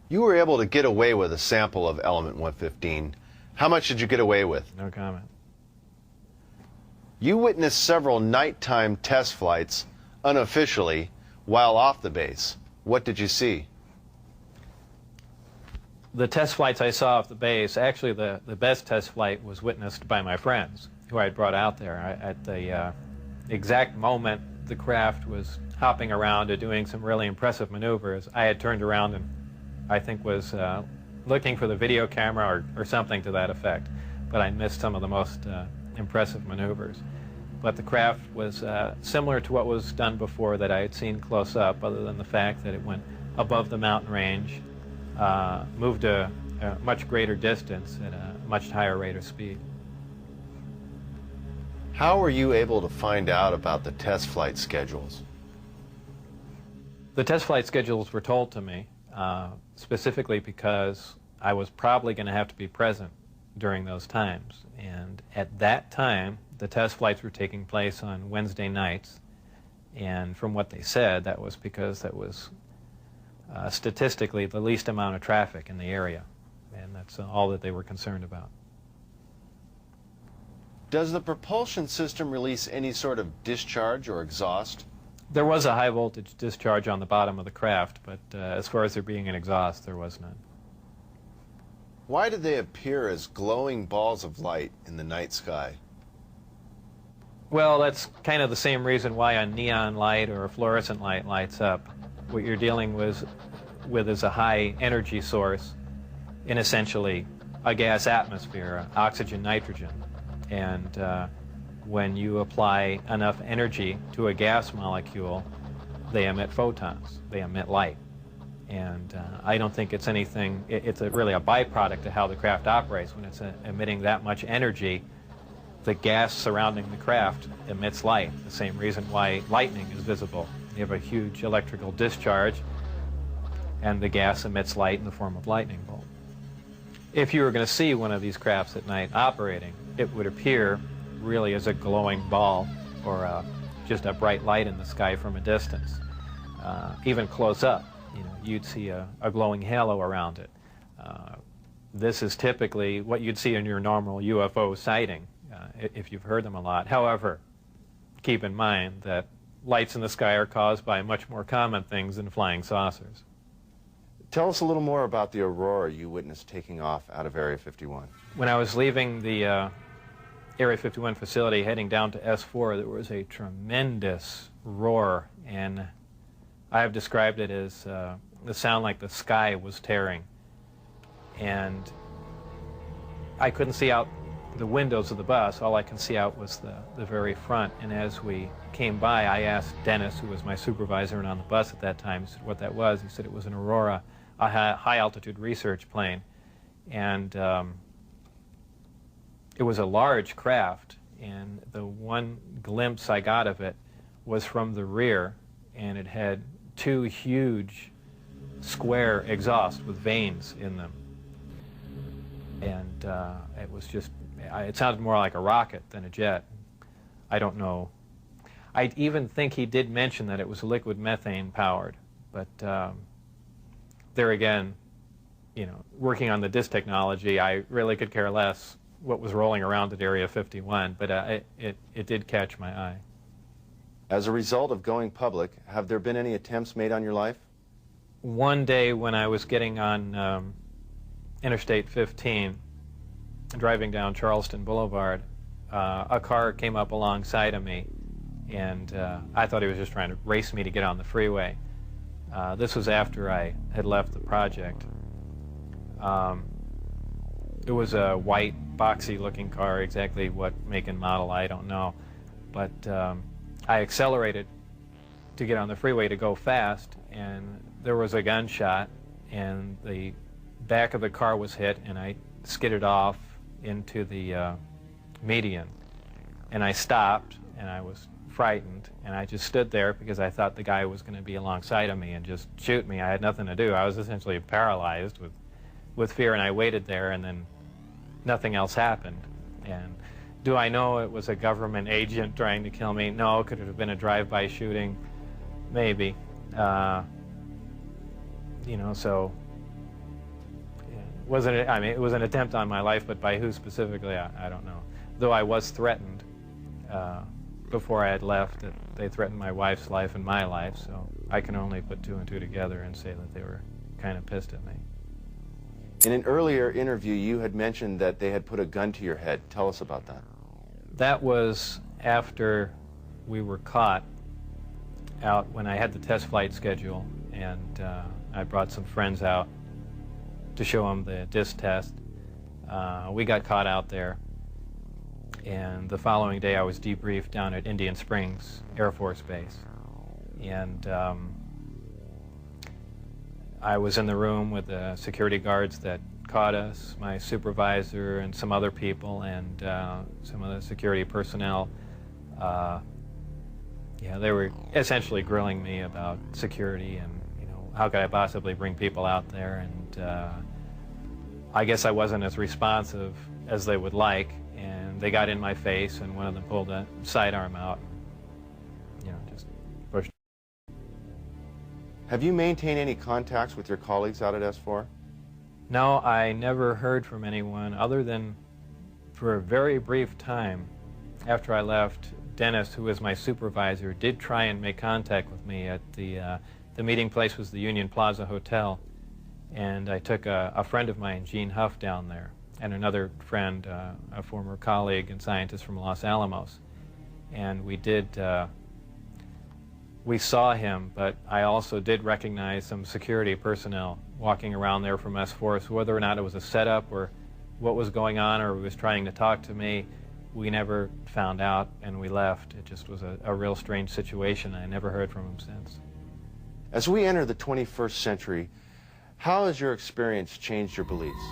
You were able to get away with a sample of element 115. How much did you get away with? No comment. You witnessed several nighttime test flights, unofficially, while off the base. What did you see? The test flights I saw off the base, actually the best test flight was witnessed by my friends who I had brought out there. At the exact moment the craft was hopping around and doing some really impressive maneuvers, I had turned around and I think was looking for the video camera or something to that effect, but I missed some of the most impressive maneuvers. But the craft was similar to what was done before that I had seen close up, other than the fact that it went above the mountain range, moved a much greater distance at a much higher rate of speed. How were you able to find out about the test flight schedules? The test flight schedules were told to me, specifically because I was probably going to have to be present during those times. And at that time, the test flights were taking place on Wednesday nights. And from what they said, that was because that was statistically the least amount of traffic in the area. And that's all that they were concerned about. Does the propulsion system release any sort of discharge or exhaust? There was a high voltage discharge on the bottom of the craft, but as far as there being an exhaust, there was none. Why did they appear as glowing balls of light in the night sky? Well, that's kind of the same reason why a neon light or a fluorescent light lights up. What you're dealing with is a high energy source in essentially a gas atmosphere, oxygen, nitrogen. And when you apply enough energy to a gas molecule, they emit photons, they emit light. And I don't think it's anything, it's really a byproduct of how the craft operates. When it's emitting that much energy, the gas surrounding the craft emits light, the same reason why lightning is visible. You have a huge electrical discharge, and the gas emits light in the form of lightning bolt. If you were going to see one of these crafts at night operating, it would appear really as a glowing ball or just a bright light in the sky from a distance. Even close up, you'd see a glowing halo around it. This is typically what you'd see in your normal UFO sighting, if you've heard them a lot. However, keep in mind that lights in the sky are caused by much more common things than flying saucers. Tell us a little more about the aurora you witnessed taking off out of Area 51. When I was leaving the Area 51 facility heading down to S4, there was a tremendous roar, and I have described it as the sound like the sky was tearing. And I couldn't see out the windows of the bus. All I could see out was the very front. And as we came by, I asked Dennis, who was my supervisor and on the bus at that time, he said what that was. He said it was an Aurora, a high-altitude research plane. And it was a large craft, and the one glimpse I got of it was from the rear, and it had two huge square exhausts with vanes in them. And it was just, it sounded more like a rocket than a jet. I don't know. I even think he did mention that it was liquid methane powered, but there again, working on the disk technology, I really could care less what was rolling around at Area 51, but it did catch my eye. As a result of going public, have there been any attempts made on your life? One day when I was getting on Interstate 15, driving down Charleston Boulevard, a car came up alongside of me, and I thought he was just trying to race me to get on the freeway. This was after I had left the project. It was a white, boxy-looking car. Exactly what make and model, I don't know. But I accelerated to get on the freeway to go fast, and there was a gunshot, and the back of the car was hit, and I skidded off into the median. And I stopped, and I was frightened, and I just stood there because I thought the guy was going to be alongside of me and just shoot me. I had nothing to do. I was essentially paralyzed with fear, and I waited there, and then nothing else happened. And do I know it was a government agent trying to kill me? No. Could it have been a drive-by shooting? Maybe. So I mean, it was an attempt on my life, but by who specifically, I don't know. Though I was threatened before I had left, that they threatened my wife's life and my life, so I can only put two and two together and say that they were kind of pissed at me. In an earlier interview, you had mentioned that they had put a gun to your head. Tell us about that. That was after we were caught out when I had the test flight schedule, and I brought some friends out to show them the disc test. We got caught out there, and the following day I was debriefed down at Indian Springs Air Force Base. And I was in the room with the security guards that caught us, my supervisor and some other people, and some of the security personnel. Yeah, they were essentially grilling me about security and, you know, how could I possibly bring people out there, and I guess I wasn't as responsive as they would like, and they got in my face, and one of them pulled a sidearm out, and, you know, just pushed. Have you maintained any contacts with your colleagues out at S4? No, I never heard from anyone other than for a very brief time after I left. Dennis, who was my supervisor, did try and make contact with me at the meeting place was the Union Plaza Hotel, and I took a friend of mine, Gene Huff, down there, and another friend, a former colleague and scientist from Los Alamos, and we saw him, but I also did recognize some security personnel walking around there from S4, so whether or not it was a setup or what was going on or he was trying to talk to me, we never found out, and we left. It just was a real strange situation. I never heard from him since. As we enter the 21st century, how has your experience changed your beliefs?